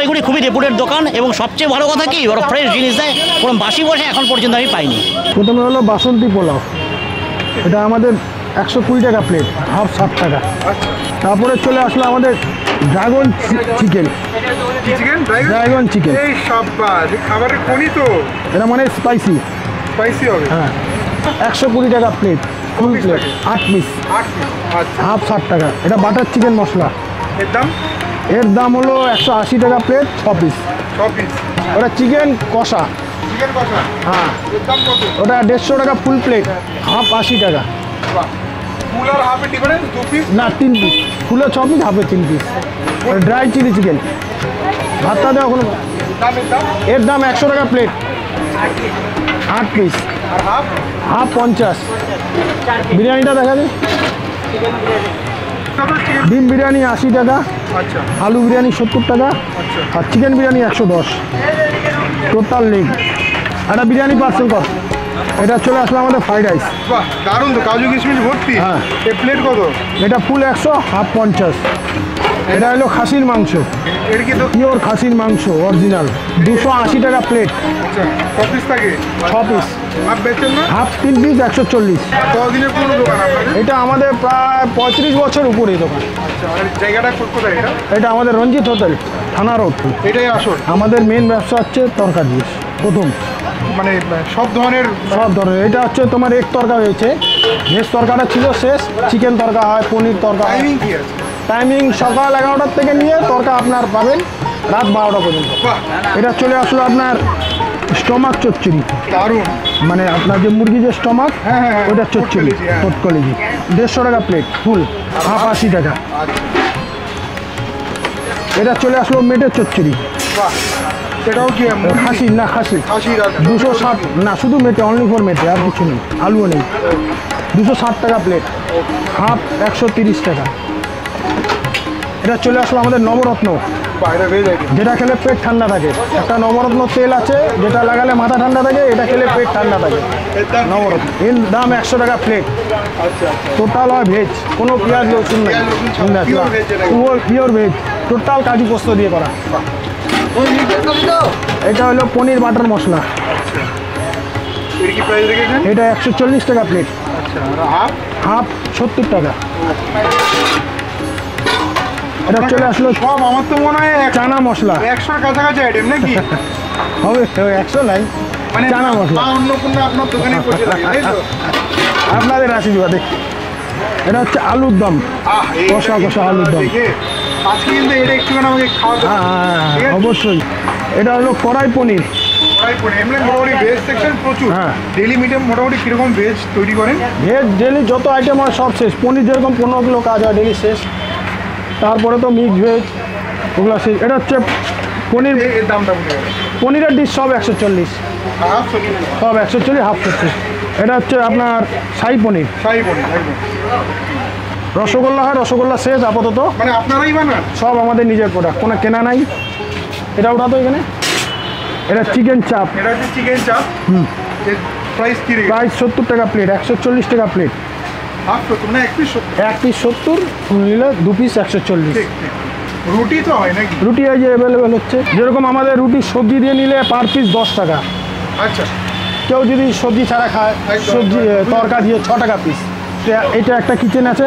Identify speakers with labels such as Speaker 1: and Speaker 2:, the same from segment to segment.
Speaker 1: জলপাইগুড়ি খুবই রেপুটেড দোকান এবং সবচেয়ে ভালো কথা কি ওরা ফ্রেশ জিনিস দেয়, কোনো বাসি বসে এখন পর্যন্ত আমি পাইনি।
Speaker 2: প্রথমে হলো বাসন্তী পোলাও, এটা আমাদের 120 টাকা প্লেট, হাফ 60 টাকা। তারপরে চলে আসলো আমাদের ড্রাগন চিকেন। ড্রাগন চিকেন
Speaker 3: খাবারের কোনি তো
Speaker 2: এটা মানে স্পাইসি
Speaker 3: হবে।
Speaker 2: হ্যাঁ, 120 টাকা plate, full plate 8 piece, half 60 টাকা। এটা বাটার চিকেন মশলা, এর দাম হলো 180 টাকা প্লেট, 6 পিস। ওটা চিকেন কষা, হ্যাঁ ওটা 150 টাকা ফুল প্লেট, হাফ 80 টাকা। না 3 পিস, ফুলে 6 পিস, হাফে 3 পিস। ড্রাই চিলি চিকেন ভাতটা দেওয়া কোনো, এর দাম 100 টাকা প্লেট, 8 পিস, হাফ 50। বিরিয়ানিটা দেখা যায়, ডিম বিরিয়ানি 80 টাকা, আলু বিরিয়ানি 70 টাকা, আর চিকেন বিরিয়ানি 110। টোটাল লেগ একটা বিরিয়ানি পার্সেল কর। এটা চলে আসলো আমাদের ফ্রাইড রাইস।
Speaker 3: দারুণ তো, কাজু কিশমিশ ভর্তি।
Speaker 2: হ্যাঁ,
Speaker 3: এই প্লেট কত?
Speaker 2: এটা ফুল 100, হাফ 50। এটা হলো খাসির মাংস, পিওর খাসির মাংস অরিজিনাল, 280 টাকা প্লেট।
Speaker 3: ক পিস থাকে?
Speaker 2: 6 পিস। Half 3 piece 140।
Speaker 3: কতদিনের পুরো দোকান আপনাদের?
Speaker 2: এটা আমাদের প্রায় 35 বছর উপরে দোকান।
Speaker 3: জায়গাটা কোথায় এটা?
Speaker 2: এটা আমাদের রঞ্জিত হোটেল, থানা রোড।
Speaker 3: এটাই আসল
Speaker 2: আমাদের মেন ব্যবসা হচ্ছে তরকারি, প্রথম
Speaker 3: মানে সব ধরনের।
Speaker 2: এটা হচ্ছে তোমার এক তরকা হয়েছে, ভেজ তরকাটা ছিল শেষ, চিকেন তরকা হয়, পনির তরকা।
Speaker 3: টাইমিং কি আছে?
Speaker 2: টাইমিং সকাল 11টার থেকে নিয়ে তরকা আপনার পাবেন রাত 12টা পর্যন্ত। এটা চলে আসলো আপনার স্টমাক চচ্চড়ি,
Speaker 3: দারুণ।
Speaker 2: মানে আপনার যে মুরগি যে স্টমাক, ওটা চচ্চড়ি, কটকলিজি 150 টাকা প্লেট, ফুল, হাফ 80 টাকা। এটা চলে আসলো মেটের চচ্চড়ি,
Speaker 3: এটাও কি
Speaker 2: খাসি? না খাসি,
Speaker 3: 260
Speaker 2: না শুধু মেটে, অনলি ফর মেটে, আর কিছু নেই, আলুও নেই। 260 টাকা প্লেট, হাফ 130 টাকা। এটা চলে আসলো আমাদের নবরত্ন, যেটা খেলে পেট ঠান্ডা থাকে। একটা নবরত্ন তেল আছে, যেটা লাগালে মাথা ঠান্ডা থাকে, এটা খেলে পেট ঠান্ডা থাকে। নবরত্ন, এর দাম 100 টাকা প্লেট। টোটাল হয় ভেজ, কোনো পেঁয়াজ রসুন নেই, পিওর ভেজ, টোটাল কাজু পোস্ত দিয়ে করা। এটা হলো পনির বাটার মশলা, এটা 140 টাকা প্লেট, হাফ 70 টাকা। এটা চলে আসলো
Speaker 3: সব, আমার তো মনে হয়
Speaker 2: চানা মশলা,
Speaker 3: 100 কাছাকাছি আইটেম নাকি?
Speaker 2: হবে 100 নাই, মানে চানা মশলা।
Speaker 3: অন্নপূর্ণা আপনার দোকানে বসে থাকে, তাই তো?
Speaker 2: আপনাদের আশীর্বাদে। এটা হচ্ছে আলুর দম, কষা কষা আলুর দম।
Speaker 3: আজকে কিন্তু এটা একটুখানি আমাকে খাওয়াতে।
Speaker 2: হ্যাঁ অবশ্যই। এটা হলো কড়াই পনির,
Speaker 3: মোটামুটি ভেজ সেকশন প্রচুর। ডেলি মিটে মোটামুটি কিরকম ভেজ তৈরি করেন?
Speaker 2: ভেজ ডেলি যত আইটেম হয় সব শেষ। পনির যেরকম 15 কিলো কাজ হয় ডেলি শেষ, তারপরে তো মিক্স ভেজ ওগুলো শেষ। এটা হচ্ছে পনির,
Speaker 3: এর দামটা
Speaker 2: পনিরের ডিশ সব 140, সব 140, হাফ 70। এটা হচ্ছে আপনার শাহী পনির।
Speaker 3: একদম।
Speaker 2: রসগোল্লা হয়, রসগোল্লা শেষ আপাতত।
Speaker 3: মানে আপনারাই বানান?
Speaker 2: সব আমাদের নিজের প্রোডাক্ট, কোনো কেনা নাই। এটা ওটা তো এখানে, এটা চিকেন চাপ।
Speaker 3: এটা হচ্ছে চিকেন চাপ। প্রাইস কি?
Speaker 2: প্রাইস 70 টাকা প্লেট, 140 টাকা প্লেট।
Speaker 3: হাফ 70 না 1 পিস 70?
Speaker 2: 1 পিস 70, ফুল নিলে 2 পিস 140।
Speaker 3: রুটি তো হয় নাকি?
Speaker 2: রুটি এই যে অ্যাভেলেবেল হচ্ছে, যেরকম আমাদের রুটি সবজি দিয়ে নিলে পার পিস 10 টাকা।
Speaker 3: আচ্ছা।
Speaker 2: কেউ যদি সবজি ছাড়া খায়, সবজি তরকা দিয়ে 6 টাকা পিস। এটা একটা কিচেন আছে,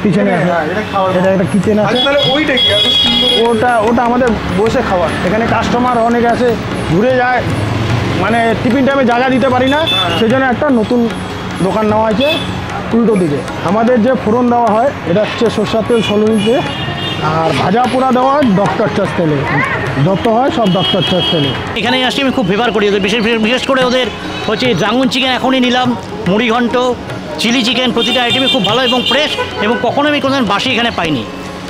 Speaker 2: পিছনে এটা একটা কিচেন আছে। ওটা আমাদের বসে খাওয়ার, এখানে কাস্টমার অনেক আছে, ঘুরে যায়, মানে টিফিন টাইমে জায়গা দিতে পারি না, সেই জন্য একটা নতুন দোকান নেওয়া হয়েছে উল্টো দিকে। আমাদের যে ফোড়ন দেওয়া হয়, এটা হচ্ছে সরষের তেল সলনিতে, আর ভাজা পোড়া দেওয়া হয় ডক্টর চার্জ তেলে, যত হয় সব ডক্টর চার্জ তেলে।
Speaker 1: এখানে আসলে আমি খুব ফেভার করি ওদের, বিশেষ করে ওদের হচ্ছে ড্রাগন চিকেন এখনই নিলাম, মুড়ি ঘন্ট, চিলি চিকেন, প্রতিটা আইটেমই খুব ভালো এবং ফ্রেশ, এবং কখনো আমি কোনো বাসি এখানে পাইনি।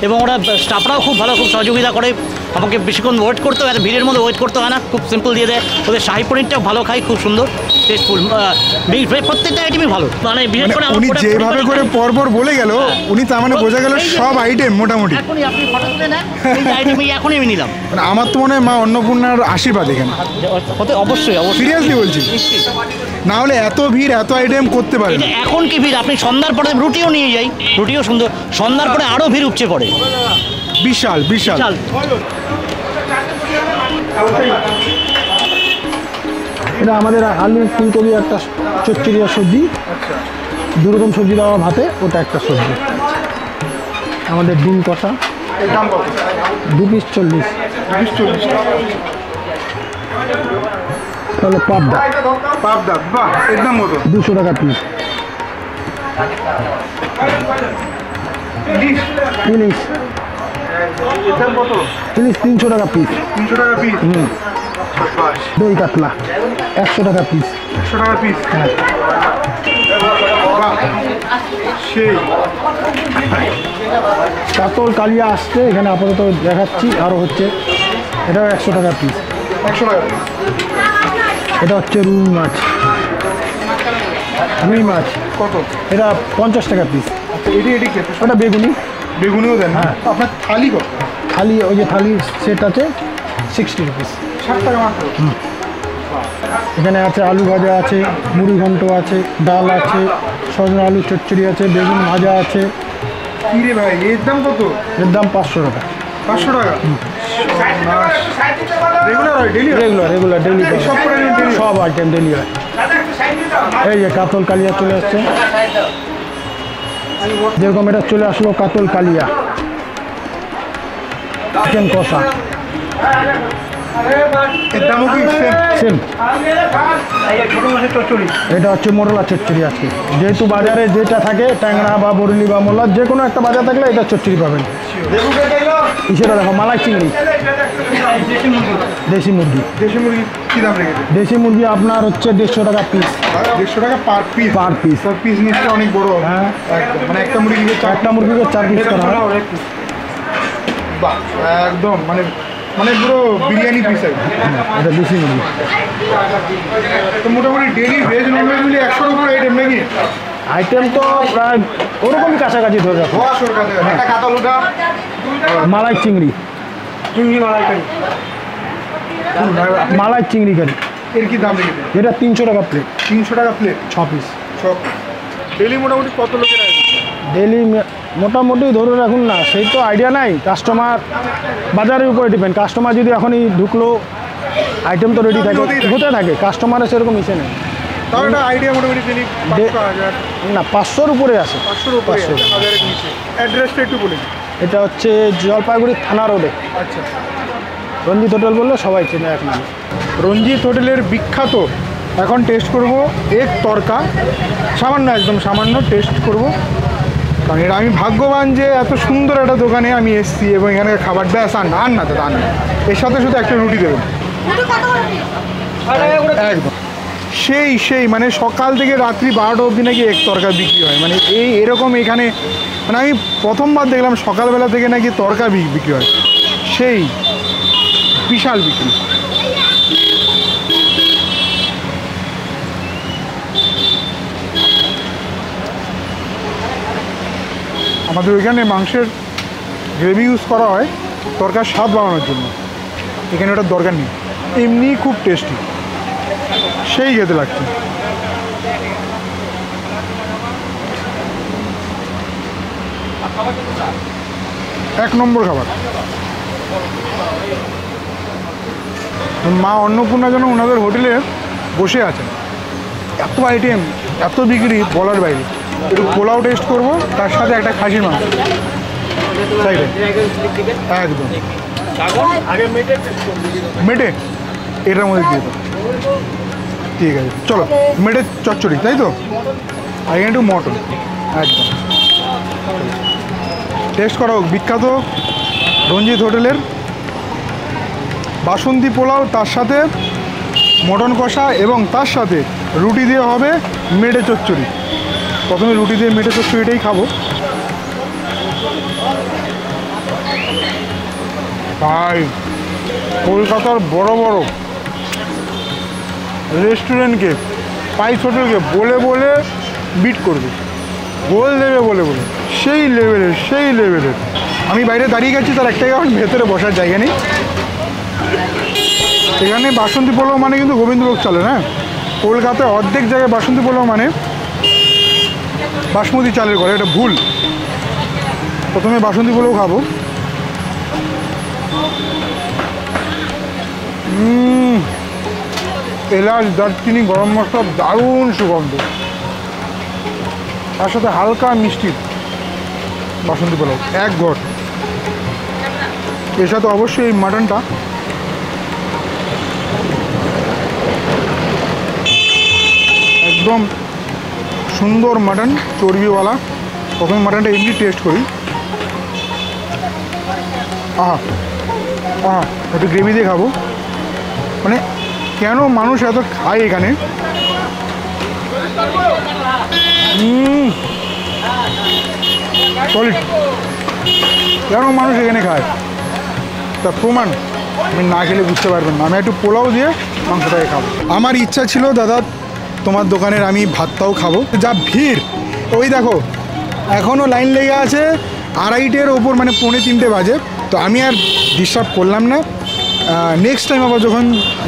Speaker 1: এবং ওরা স্টাফরাও খুব ভালো, খুব সহযোগিতা করে। আমাকে বেশিক্ষণ ওয়েট করতে হয়, ভিড়ের মধ্যে ওয়েট করতে হয় না, খুব সিম্পল দিয়ে দেয়। ওদের শাহী পনিরটাও ভালো খাই, খুব সুন্দর টেস্টফুল, প্রত্যেকটা আইটেমই ভালো। মানে বিশেষ করে
Speaker 3: উনি যেভাবে করে পরপর বলে গেল, উনি তার মানে বোঝা গেল সব আইটেম মোটামুটি।
Speaker 1: এখনই আপনি ফটো তুলে নেন, এই আইটেমই এখনই আমি নিলাম।
Speaker 3: আমার তো মনে হয় মা অন্নপূর্ণার আশীর্বাদ এখানে।
Speaker 1: অবশ্যই অবশ্যই,
Speaker 3: সিরিয়াসলি বলছি, না হলে এত ভিড়, এত আইটেম করতে পারে।
Speaker 1: এখন কি ভিড়, আপনি সন্ধ্যার পরে রুটিও নিয়ে যাই, রুটিও সুন্দর, সন্ধ্যার পরে আরও ভিড় উপচে পড়ে,
Speaker 3: বিশাল বিশাল।
Speaker 2: এটা আমাদের আলু ফুলকপি একটা চচ্চড়িয়া সবজি, দু রকম সবজি দেওয়া ভাতে, ওটা একটা সবজি। আমাদের ডিম কষা,
Speaker 3: এর দাম কত?
Speaker 2: 2 পিস 40।
Speaker 3: 40 টাকা।
Speaker 2: তাহলে পাবদা
Speaker 3: পাবদা, বাহ, এর দাম কত?
Speaker 2: 200 টাকা পিস।
Speaker 3: ইলিশ,
Speaker 2: ইলিশ
Speaker 3: এর দাম কত?
Speaker 2: ইলিশ 300 টাকা পিস।
Speaker 3: 300 টাকা পিস। বাস,
Speaker 2: দই কাতলা 100 টাকা পিস।
Speaker 3: 100 টাকা পিস। বাহ, সেই
Speaker 2: কাতল কালিয়া আসছে এখানে আপাতত দেখাচ্ছি, আরও হচ্ছে, এটাও 100 টাকা পিস।
Speaker 3: 100 টাকা পিস।
Speaker 2: এটা হচ্ছে রুই মাছ, রুই মাছ
Speaker 3: কত?
Speaker 2: এটা 50 টাকা পিস।
Speaker 3: আচ্ছা, এটি খেতে
Speaker 2: ওটা বেগুনি,
Speaker 3: বেগুনিও দেন? হ্যাঁ। আপনার থালি কত?
Speaker 2: থালি, ওই যে থালির সেট আছে 60 রুপিস।
Speaker 3: 60 টাকা মাত্র।
Speaker 2: এখানে আছে আলু ভাজা আছে, মুড়ি ঘন্ট আছে, ডাল আছে, সজনা আলু চচ্চড়ি আছে, বেগুন ভাজা আছে।
Speaker 3: কি রে ভাই, এর দাম কত?
Speaker 2: এর দাম 500 টাকা।
Speaker 3: 500 টাকা। রেগুলার হয়, ডেলি হয়?
Speaker 2: রেগুলার ডেলি
Speaker 3: সব করে নিন daily?
Speaker 2: সব আইটেম ডেলি হয়। এই যে কাতল কালিয়া চলে আসছে, যেরকম এটা চলে আসলো কাতল কালিয়া, চিকেন কষা
Speaker 3: এর দামও কি সেম?
Speaker 2: সেম।
Speaker 3: ছোট মাছের চচ্চড়ি।
Speaker 2: এটা হচ্ছে মোরলা চচ্চড়ি আছে, যেহেতু বাজারে যেটা থাকে ট্যাংরা বা বরলি বা মোরলা, যে কোনো একটা বাজার থাকলে এটা চচ্চড়ি পাবেন। সেটা দেখো মালাই চিংড়ি, দেশি মুরগি।
Speaker 3: দেশি মুরগি কি দাম রেখেছে?
Speaker 2: দেশি মুরগি আপনার হচ্ছে 150 টাকা পিস।
Speaker 3: 150 টাকা পার পিস?
Speaker 2: Per piece.
Speaker 3: সব পিস নিশ্চয়ই অনেক বড় হবে।
Speaker 2: হ্যাঁ,
Speaker 3: একদম, মানে একটা মুরগিকে
Speaker 2: একটা মুরগিকে 4 পিস করা হয়।
Speaker 3: বাহ, একদম মানে মানে পুরো বিরিয়ানি পিস একদম।
Speaker 2: এটা দেশি মুরগি।
Speaker 3: তো মোটামুটি ডেলি ভেজ নন ভেজ মিলিয়ে 100 উপর আইটেম নাকি?
Speaker 2: আইটেম তো প্রায় ওরকমই কাছাকাছি ধরে রাখো।
Speaker 3: 100 টাকা। একটা কাতল, ওটা
Speaker 2: মালাই চিংড়ি,
Speaker 3: চিংড়ি মালাই কারি।
Speaker 2: মালাই চিংড়ি কারি,
Speaker 3: এর কি দাম রেখেছে?
Speaker 2: এটা 300 টাকা প্লেট,
Speaker 3: 300 টাকা প্লেট।
Speaker 2: 6 পিস।
Speaker 3: সব ডেলি মোটামুটি কত লোকের আইটেম?
Speaker 2: ডেলি মোটামুটি ধরে রাখুন না, সেই তো আইডিয়া নাই, কাস্টমার বাজারের উপরে ডিপেন্ড। কাস্টমার যদি এখনই ঢুকলো, আইটেম তো রেডি থাকে, হতে থাকে, কাস্টমারের সেরকম ইসে নেই।
Speaker 3: তাও একটা আইডিয়া মোটামুটি ডেলি 500,000।
Speaker 2: না, 500-র উপরে আছে।
Speaker 3: 500-র উপরে, 1000-এর নিচে। অ্যাড্রেসটা একটু বলে দিন।
Speaker 2: এটা হচ্ছে জলপাইগুড়ি থানা রোডে,
Speaker 3: আচ্ছা,
Speaker 2: রঞ্জিত হোটেল বললে সবাই চেনে এক নামে।
Speaker 3: রঞ্জিত হোটেলের বিখ্যাত এখন টেস্ট করব এক তরকা, সামান্য, একদম সামান্য টেস্ট করব। কারণ এটা আমি ভাগ্যবান যে এত সুন্দর একটা দোকানে আমি এসেছি এবং এখানে খাবার ব্যাস আর না দাদা, আর না, এর সাথে সাথে একটা রুটি দেবেন একদম। সেই মানে সকাল থেকে রাত্রি 12টা অবধি নাকি এক তরকা বিক্রি হয়, মানে এরকম এখানে, মানে আমি প্রথমবার দেখলাম সকালবেলা থেকে নাকি তরকা বিক্রি হয়, সেই বিশাল বিক্রি। আমাদের ওইখানে মাংসের গ্রেভি ইউজ করা হয় তরকার স্বাদ বাড়ানোর জন্য, এখানে ওটার দরকার নেই, এমনি খুব টেস্টি, সেই খেতে লাগছে। এক নম্বর খাবার। মা অন্নপূর্ণা যেন ওনাদের হোটেলে বসে আছেন, এত আইটেম, এত বিক্রি বলার বাইরে। একটু পোলাও টেস্ট করবো, তার সাথে একটা খাসির মাংস সাইডে একদম মেটে, এটার মধ্যে দিয়ে দাও। ঠিক আছে, চলো মেটে চচ্চড়ি, তাই তো, আর এখানে একটু মটন একদম টেস্ট করা হোক। বিখ্যাত রঞ্জিত হোটেলের বাসন্তী পোলাও, তার সাথে মটন কষা এবং তার সাথে রুটি দিয়ে হবে মেটে চচ্চড়ি। প্রথমে রুটি দিয়ে মেটে চচ্চড়িটাই খাবো। ভাই, কলকাতার বড় বড় রেস্টুরেন্টকে, স্পাইস হোটেলকে বলে বিট করবে, গোল দেবে বলে সেই লেভেলের। আমি বাইরে দাঁড়িয়ে গেছি, তার একটাই কারণ ভেতরে বসার জায়গা নেই। এখানে বাসন্তী পোলাও মানে কিন্তু গোবিন্দভোগ চলে না, কলকাতায় অর্ধেক জায়গায় বাসন্তী পোলাও মানে বাসমতি চালের করে, এটা ভুল। প্রথমে বাসন্তী পোলাও খাবো, এলাচ, দারচিনি, গরম মশলা, দারুণ সুগন্ধ, তার সাথে হালকা মিষ্টি বাসন্তী পোলাও এক ঘর। এর সাথে অবশ্যই এই মাটনটা একদম সুন্দর মাটন, চর্বিওয়ালা। প্রথমে মাটনটা এমনি টেস্ট করি। আহা আহা, একটু গ্রেভি দিয়ে খাবো। মানে কেন মানুষ এত খায় এখানে, সলিড, কেন মানুষ এখানে খায় তার প্রমাণ আমি না খেলে বুঝতে পারবেন না। আমি একটু পোলাও দিয়ে মাংসটাকে খাবো। আমার ইচ্ছা ছিল দাদা তোমার দোকানের আমি ভাতটাও খাবো। যা ভিড়, ওই দেখো এখনও লাইন লেগে আছে 2:30-এর ওপর, মানে 2:45 বাজে। তো আমি আর ডিস্টার্ব করলাম না। নেক্সট টাইম আবার যখন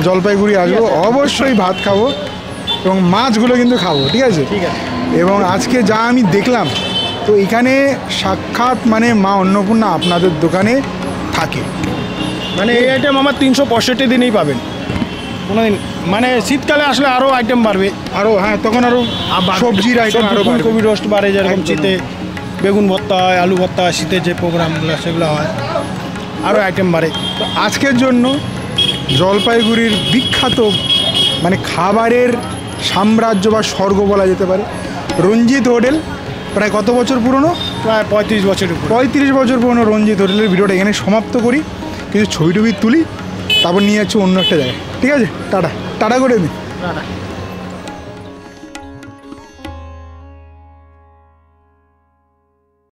Speaker 3: জলপাইগুড়ি আসবো অবশ্যই ভাত খাবো এবং মাছগুলো কিন্তু খাবো, ঠিক আছে?
Speaker 2: ঠিক আছে।
Speaker 3: এবং আজকে যা আমি দেখলাম, তো এখানে সাক্ষাৎ মানে মা অন্নপূর্ণা আপনাদের দোকানে থাকে।
Speaker 2: মানে এই আইটেম আমার 365 দিনেই পাবেন। কোনো দিন মানে শীতকালে আসলে আরও আইটেম বাড়বে,
Speaker 3: আরও হ্যাঁ, তখন আরও সবজির আইটেম আরও বাড়বে।
Speaker 2: ফুলকপি রোস্ট বাড়ে, যেরকম
Speaker 3: একদম।
Speaker 2: শীতে বেগুন ভর্তা হয়, আলু ভর্তা হয়, শীতের যে প্রোগ্রামগুলো সেগুলো হয়, আরও আইটেম বাড়ে।
Speaker 3: তো আজকের জন্য জলপাইগুড়ির বিখ্যাত মানে খাবারের সাম্রাজ্য বা স্বর্গ বলা যেতে পারে রঞ্জিত হোটেল, প্রায় কত বছর পুরনো?
Speaker 2: প্রায় 35 বছরের উপর।
Speaker 3: 35 বছর পুরনো রঞ্জিত হোটেলের ভিডিওটা এখানে সমাপ্ত করি। কিছু ছবি টবি তুলি, তারপর নিয়ে যাচ্ছি অন্য একটা জায়গায়। ঠিক আছে, টাটা টাটা করে দিন।